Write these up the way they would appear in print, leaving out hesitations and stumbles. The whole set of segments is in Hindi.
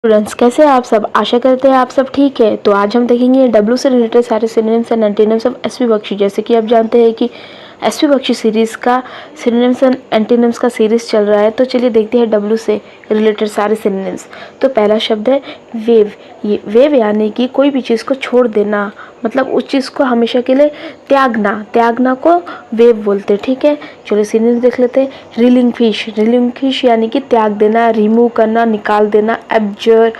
स्टूडेंट्स, कैसे हैं आप सब। आशा करते हैं आप सब ठीक है। तो आज हम देखेंगे डब्ल्यू से रिलेटेड सारे synonyms and antonyms of SV Bakshi. जैसे कि आप जानते हैं कि एसवी बख्शी सीरीज़ का सिनोनिम्स एंड एंटोनिम्स का सीरीज़ चल रहा है। तो चलिए देखते हैं डब्ल्यू से रिलेटेड सारे सिनोनिम्स। तो पहला शब्द है वेव। ये वेव यानी कि कोई भी चीज़ को छोड़ देना, मतलब उस चीज़ को हमेशा के लिए त्यागना। त्यागना को वेव बोलते हैं, ठीक है। चलिए सिनोनिम्स देख लेते हैं। Railing fish. रीलिंग फिश यानी कि त्याग देना, रिमूव करना, निकाल देना। एब्जर,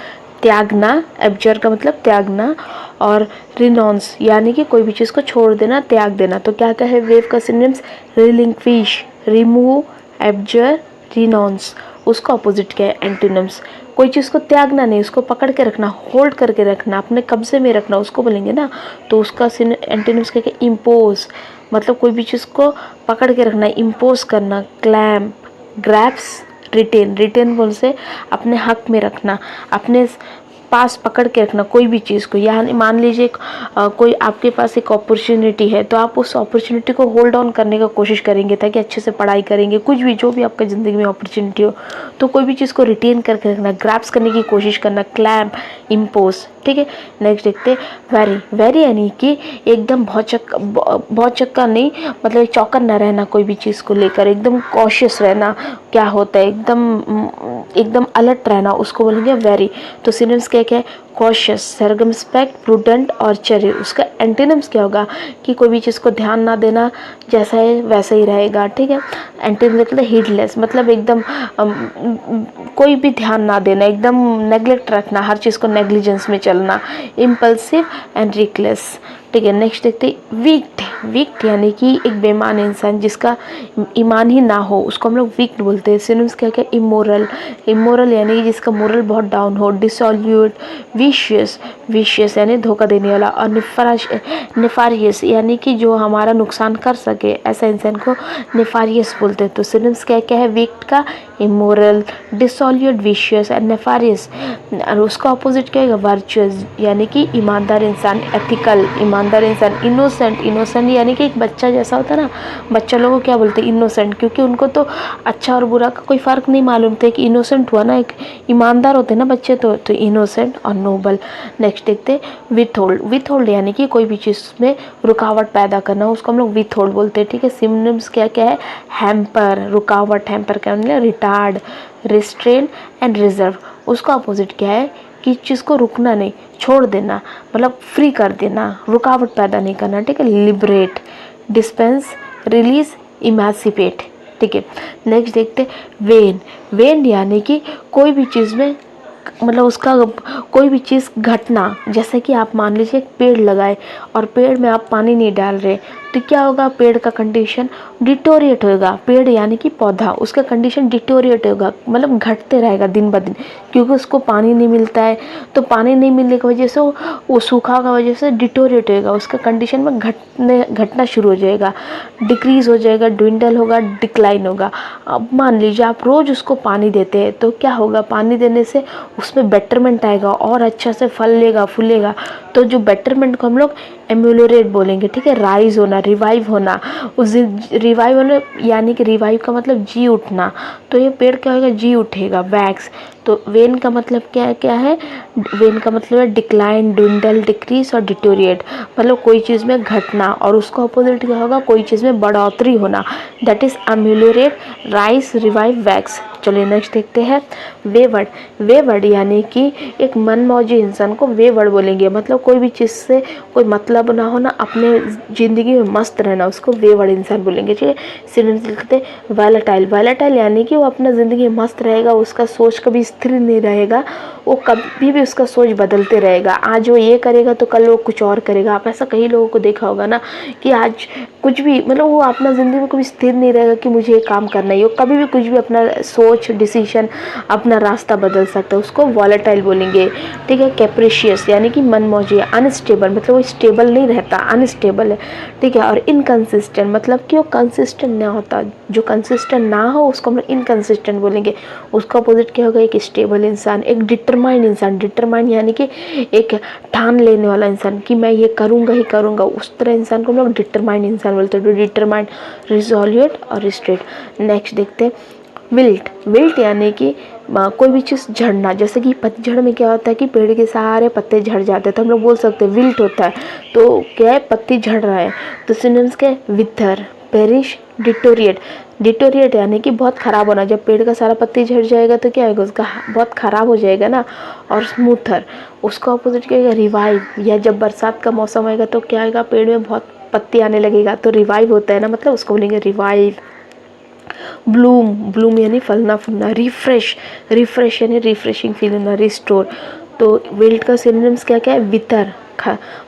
त्यागना। एब्जर का मतलब त्यागना। और रिनॉन्स यानी कि कोई भी चीज़ को छोड़ देना, त्याग देना। तो क्या क्या है वेव का synonyms? Relinquish, remove, abjure, renounce. उसका अपोजिट क्या है? एंटोनिम्स। कोई चीज़ को त्यागना नहीं, उसको पकड़ के रखना, होल्ड करके रखना, अपने कब्जे में रखना, उसको बोलेंगे ना। तो उसका एंटोनिम्स क्या है? इम्पोज, मतलब कोई भी चीज़ को पकड़ के रखना, इम्पोज करना। Clamp, grasps, retain. रिटेन बोल से अपने हक में रखना, अपने पास पकड़ के रखना कोई भी चीज़ को। यानी मान लीजिए कोई आपके पास एक अपॉर्चुनिटी है, तो आप उस अपॉर्चुनिटी को होल्ड ऑन करने का कोशिश करेंगे ताकि अच्छे से पढ़ाई करेंगे, कुछ भी जो भी आपका ज़िंदगी में अपॉर्चुनिटी हो। तो कोई भी चीज़ को रिटेन करके रखना, ग्रैप्स करने की कोशिश करना। क्लैम्प, इम्पोज, ठीक है। नेक्स्ट देखते हैं वेरी। वेरी यानी कि एकदम बहुत चक्का नहीं, मतलब चौकन न रहना कोई भी चीज़ को लेकर, एकदम कॉशियस रहना। क्या होता है एकदम अलर्ट रहना, उसको बोलेंगे वेरी। तो सिनोनिम्स क्या क्या है? कॉशियस, सर्कमस्पेक्ट, प्रूडेंट और चेरी। उसका एंटोनिम्स क्या होगा? कि कोई भी चीज़ को ध्यान ना देना, जैसा है वैसा ही रहेगा, ठीक है। एंटोनिम्स मतलब हीडलेस, मतलब एकदम कोई भी ध्यान ना देना, एकदम नेग्लेक्ट रखना, हर चीज़ को नेग्लिजेंस में चलना। इम्पल्सिव एंड रिकलेस, ठीक है। नेक्स्ट देखते हैं वीक्ड। वीक्ड यानी कि एक बेईमान इंसान, जिसका ईमान ही ना हो, उसको हम लोग वीक्ड बोलते हैं। सिनोनिम्स क्या क्या? इमोरल। इमोरल यानी कि जिसका मोरल बहुत डाउन हो। डिसॉल्यूट, विशियस। विशियस यानी धोखा देने वाला। और नेफारियस यानी कि जो हमारा नुकसान कर सके, ऐसा इंसान को नेफारियस बोलते हैं। तो सिनोनिम्स क्या क्या है वीक्ड का? Immoral, dissolute, vicious and nefarious. और उसका अपोजिट क्या है? वर्चुअस यानी कि ईमानदार इंसान, एथिकल, ईमानदार इंसान। इनोसेंट। इनोसेंट यानी कि एक बच्चा जैसा होता है ना, बच्चा लोगों को क्या बोलते हैं? इनोसेंट, क्योंकि उनको तो अच्छा और बुरा का कोई फ़र्क नहीं मालूम था कि इनोसेंट हुआ ना, एक ईमानदार होते हैं ना बच्चे, तो इनोसेंट और नोबल। नेक्स्ट देखते हैं विथहोल्ड। विथहोल्ड यानी कि कोई भी चीज़ में रुकावट पैदा करना, उसको हम लोग विथहोल्ड बोलते हैं, ठीक है। सिनोनिम्स क्या क्या है? हैम्पर, रुकावट। हैम्पर क्या मतलब? Retard, restrain and reserve. उसका अपोजिट क्या है? कि चीज़ को रुकना नहीं, छोड़ देना, मतलब फ्री कर देना, रुकावट पैदा नहीं करना, ठीक है। लिबरेट, डिस्पेंस, रिलीज, इमेसिपेट, ठीक है। नेक्स्ट देखते हैं वेन। वेन यानी कि कोई भी चीज़ में, मतलब उसका कोई भी चीज़ घटना, जैसे कि आप मान लीजिए एक पेड़ लगाए और पेड़ में आप पानी नहीं डाल रहे, तो क्या होगा? पेड़ का कंडीशन डिटोरिएट होगा। पेड़ यानी कि पौधा, उसका कंडीशन डिटोरिएट होगा, मतलब घटते रहेगा दिन ब दिन, क्योंकि उसको पानी नहीं मिलता है। तो पानी नहीं मिलने की वजह से वो सूखा का वजह से डिटोरिएट होगा, उसका कंडीशन में घटना शुरू हो जाएगा, डिक्रीज हो जाएगा, ड्विंडल होगा, डिक्लाइन होगा। अब मान लीजिए आप रोज़ उसको पानी देते हैं, तो क्या होगा? पानी देने से उसमें बेटरमेंट आएगा और अच्छा से फलेगा फूलेगा। तो जो बेटरमेंट को हम लोग एम्यूलोरेट बोलेंगे, ठीक है। राइज होना, रिवाइव होना। उस रिवाइव होना यानी कि रिवाइव का मतलब जी उठना। तो ये पेड़ क्या होगा? जी उठेगा, वैक्स। तो वेन का मतलब क्या है? वेन का मतलब है डिक्लाइन, ड्विंडल, डिक्रीज और डिटोरिएट, मतलब कोई चीज़ में घटना। और उसका अपोजिट क्या होगा? कोई चीज़ में बढ़ोतरी होना, that is ameliorate, rise, revive, wax. चलिए नेक्स्ट देखते हैं वेवर्ड। वेवर्ड यानी कि एक मनमौजी इंसान को वेवर्ड बोलेंगे, मतलब कोई भी चीज़ से कोई मतलब ना होना, अपने ज़िंदगी में मस्त रहना, उसको वेवर्ड इंसान बोलेंगे, ठीक है। सिनोनिम्स लिखते हैं वॉलेटाइल। वॉलेटाइल यानी कि वो अपना ज़िंदगी में मस्त रहेगा, उसका सोच कभी स्थिर नहीं रहेगा, वो कभी भी उसका सोच बदलते रहेगा। आज वो ये करेगा तो कल वो कुछ और करेगा। आप ऐसा कई लोगों को देखा होगा ना कि आज कुछ भी, मतलब वो अपना ज़िंदगी में कभी स्थिर नहीं रहेगा कि मुझे ये काम करना है। वो कभी भी कुछ भी अपना सोच, डिसीजन, अपना रास्ता बदल सकता है, उसको वॉलेटाइल बोलेंगे, ठीक है। कैप्रिशियस यानी कि मनमौजी। अनस्टेबल मतलब वो स्टेबल नहीं रहता, अनस्टेबल है, ठीक है। और इनकन्सिस्टेंट मतलब कि वो कंसिस्टेंट ना होता, जो कंसिस्टेंट ना हो उसको हम लोग इनकन्सिस्टेंट बोलेंगे। उसका अपोजिट क्या होगा? एक स्टेबल इंसान, एक डिटरमाइंड इंसान। डिटरमाइंड यानी कि एक ठान लेने वाला इंसान कि मैं ये करूँगा ही करूँगा, उस तरह इंसान को हम लोग डिटरमाइंड इंसान बोलते हैं। डिटरमाइंड, रिजोल्यूट और रिस्ट्रेट। नेक्स्ट देखते हैं विल्ट। विल्ट यानी कि कोई भी चीज़ झड़ना, जैसे कि पतझड़ में क्या होता है कि पेड़ के सारे पत्ते झड़ जाते हैं, तो हम लोग बोल सकते हैं विल्ट होता है, तो क्या है, पत्ती झड़ रहा है। तो सिनोनिम्स क्या है, विथर, पेरिश, डिटोरिएट। डिटोरिएट यानी कि बहुत ख़राब होना, जब पेड़ का सारा पत्ती झड़ जाएगा तो क्या होगा, उसका बहुत ख़राब हो जाएगा ना। और स्मूथर, उसका ऑपोजिट क्या होगा, रिवाइव, या जब बरसात का मौसम आएगा तो क्या आएगा, पेड़ में बहुत पत्ती आने लगेगा, तो रिवाइव होता है ना, मतलब उसको बोलेंगे रिवाइव। ब्लूम, ब्लूम यानी फलना फूलना। रिफ्रेश, रिफ्रेश यानी रिफ्रेशिंग फील होना, रिस्टोर। तो विल्ट का सिनोनिम्स क्या क्या है, विथर,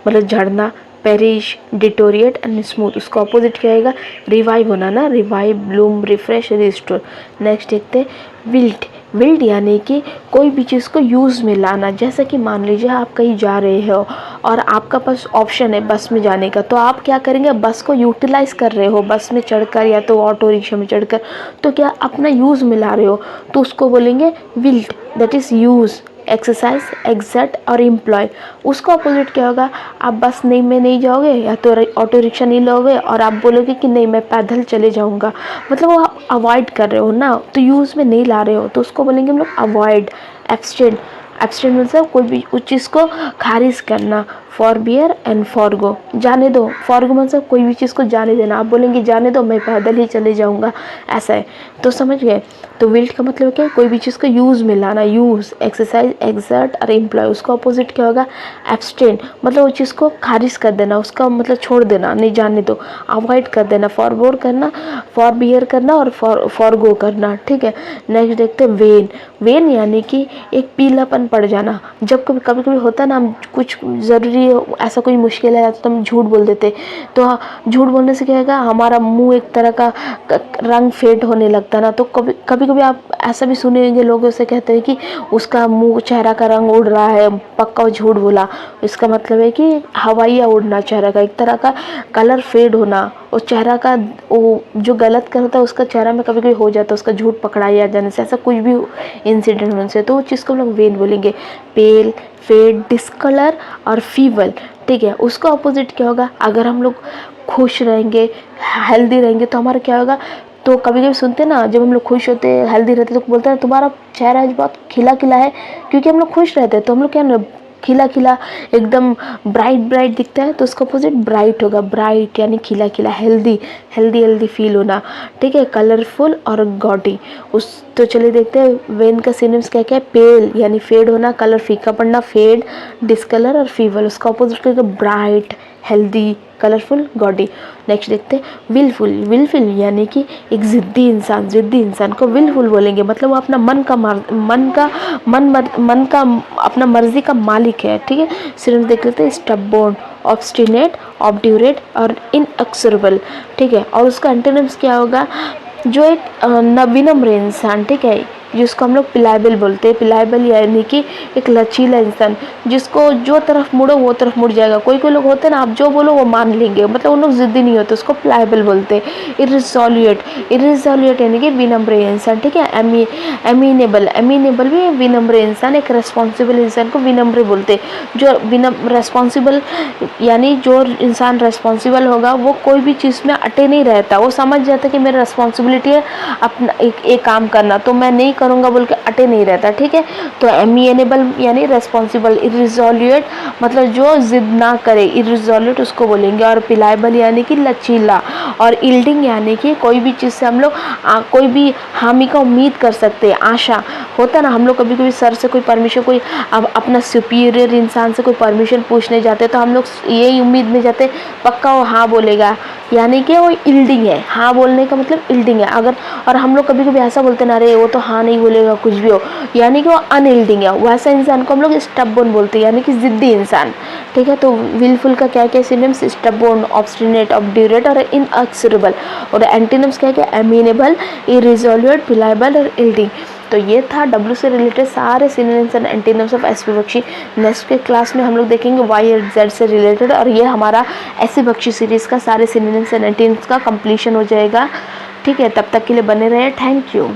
मतलब झड़ना, पेरिश, डिटोरिएट एंड स्मूथ। उसका ऑपोजिट क्या आएगा, रिवाइव होना ना, revive, Bloom, refresh, restore. Next देखते हैं विल्ट। विल्ट यानी कि कोई भी चीज़ को यूज़ में लाना, जैसे कि मान लीजिए आप कहीं जा रहे हो और आपका पास ऑप्शन है बस में जाने का, तो आप क्या करेंगे, बस को यूटिलाइज़ कर रहे हो, बस में चढ़कर या तो ऑटो रिक्शा में चढ़कर, तो क्या अपना यूज़ में ला रहे हो, तो उसको बोलेंगे wilt, that is use, exercise, exert और एम्प्लॉय। उसका अपोजिट क्या होगा, आप बस नहीं में नहीं जाओगे या तो ऑटो रिक्शा नहीं लोगे और आप बोलोगे कि नहीं मैं पैदल चले जाऊंगा, मतलब वो आप अवॉइड कर रहे हो ना, तो यूज़ में नहीं ला रहे हो, तो उसको बोलेंगे हम लोग अवॉइड। एब्सटेन, एब्सटेन मतलब कोई भी उस चीज़ को खारिज करना। फॉरबियर एंड फॉरगो, जाने दो। फॉरगो मतलब कोई भी चीज़ को जाने देना, आप बोलेंगे जाने दो मैं पैदल ही चले जाऊंगा, ऐसा है। तो समझ गए, तो विल्ट का मतलब क्या है, कोई भी चीज़ को यूज़ में लाना, यूज़, एक्सरसाइज, एग्जर्ट और एम्प्लॉय। उसका अपोजिट क्या होगा, एब्सटेन, मतलब वो चीज़ को खारिज कर देना, उसका मतलब छोड़ देना, नहीं जाने दो, अवॉइड कर देना। फॉरबोर करना, फॉरबियर करना और फॉरगो करना, ठीक है। नेक्स्ट देखते हैं वेन। वेन यानी कि एक पीलापन पड़ जाना, जब कभी कभी होता है ना, हम कुछ ज़रूरी ऐसा कोई मुश्किल है तो हम झूठ बोल देते, तो झूठ बोलने से क्या होगा, हमारा मुंह एक तरह का रंग फेड होने लगता है ना, तो कभी कभी आप ऐसा भी सुने होंगे, लोग उसे कहते हैं कि उसका मुंह, चेहरा का रंग उड़ रहा है, पक्का वो झूठ बोला। इसका मतलब है कि हवाइया उड़ना, चेहरा का एक तरह का कलर फेड होना, और चेहरा का वो जो गलत करता है उसका चेहरा में कभी कभी हो जाता है, उसका झूठ पकड़ाया जाने से, ऐसा कुछ भी इंसिडेंट होने से, तो वो चीज़ को हम लोग वेन बोलेंगे। पेल, फेड, डिस्कलर और फीवल, ठीक है। उसका अपोजिट क्या होगा, अगर हम लोग खुश रहेंगे, हेल्दी रहेंगे, तो हमारा क्या होगा, तो कभी कभी सुनते हैं ना, जब हम लोग खुश होते हैं, हेल्दी रहते, तो बोलते हैं तुम्हारा चेहरा आज बहुत खिला खिला है, क्योंकि हम लोग खुश रहते हैं, तो हम लोग क्या खिला खिला एकदम ब्राइट ब्राइट दिखता है, तो उसका अपोजिट ब्राइट होगा। ब्राइट यानी खिला खिला, हेल्दी, हेल्दी हेल्दी फील होना, ठीक है। कलरफुल और गॉडी। उस तो चलिए देखते हैं वेन का सिनोनिम्स क्या क्या है। पेल यानी फेड होना, कलर फीका पड़ना, फेड, डिस्कलर और फीवल। उसका अपोजिट क्या, bright, healthy, colourful, gaudy. Next देखते हैं विलफुल। विलफुल यानी कि एक ज़िद्दी इंसान, ज़िद्दी इंसान को विलफुल बोलेंगे, मतलब वो अपना मन का अपना मर्जी का मालिक है, ठीक है। सिर्फ देख लेते हैं स्टबबोर्न, ऑब्स्टिनेट, ऑब्ड्यूरेट और इनएक्सरेबल, ठीक है। और उसका एंटोनिम्स क्या होगा, जो एक विनम्र इंसान, ठीक है, जिसको हम लोग पिलायबल बोलते हैं। पिलायबल यानी कि एक लचीला इंसान, जिसको जो तरफ मुड़ो वो तरफ मुड़ जाएगा। कोई कोई लोग होते हैं ना, आप जो बोलो वो मान लेंगे, मतलब उन लोग ज़िद्दी नहीं होते, उसको पिलायबल बोलते हैं। इररिजोल्यूट, इररिजोल्यूट यानी कि विनम्र इंसान, ठीक है। एमिनेबल, एमिनेबल भी विनम्र इंसान, एक रेस्पॉन्सिबल इंसान को विनम्र बोलते हैं। जो रेस्पॉन्सिबल यानी जो इंसान रेस्पॉन्सिबल होगा वो कोई भी चीज़ में अटे नहीं रहता, वो समझ जाता कि मेरी रेस्पॉन्सिबिलिटी है अपना एक काम करना, तो मैं नहीं करूँगा बोल के अटे नहीं रहता, ठीक है। तो एमिएनेबल यानी रेस्पॉन्सिबल। इररिजोल्यूट मतलब जो जिद ना करे, इररिजोल्यूट उसको बोलेंगे। और पिलायबल यानी कि लचीला। और इल्डिंग यानी कि कोई भी चीज़ से हम लोग कोई भी हामी का उम्मीद कर सकते हैं, आशा होता है ना। हम लोग कभी कभी सर से कोई परमिशन, कोई अपना सुपीरियर इंसान से कोई परमिशन पूछने जाते हैं, तो हम लोग यही उम्मीद में जाते पक्का वो हाँ बोलेगा, यानी कि वो इल्डिंग है। हाँ बोलने का मतलब इल्डिंग है। अगर और हम लोग कभी कभी ऐसा बोलते ना, अरे वो तो हाँ नहीं बोलेगा कुछ भी हो, यानी कि वो अनइल्डिंग है। वैसा इंसान को हम लोग स्टबबोर्न बोलते हैं, यानी कि जिद्दी इंसान, ठीक है। तो विलफुल का क्या क्या सिनोनिम्स, स्टबबोर्न, ऑब्स्टिनेट, ऑब्ड्यूरेट और इनएक्सरेबल। और एंटीनिम्स क्या क्या, एमिनेबल, इररिजोल्यूट, पिलायबल और इल्डिंग। तो ये था डब्ल्यू से रिलेटेड सारे synonyms and antonyms of SP Bakshi. Next के क्लास में हम लोग देखेंगे वाई और जेड से रिलेटेड, और ये हमारा एसपी बख्शी सीरीज़ का सारे सिनोनिम्स एंड एंटीनिम्स का कंप्लीशन हो जाएगा, ठीक है। तब तक के लिए बने रहे, थैंक यू।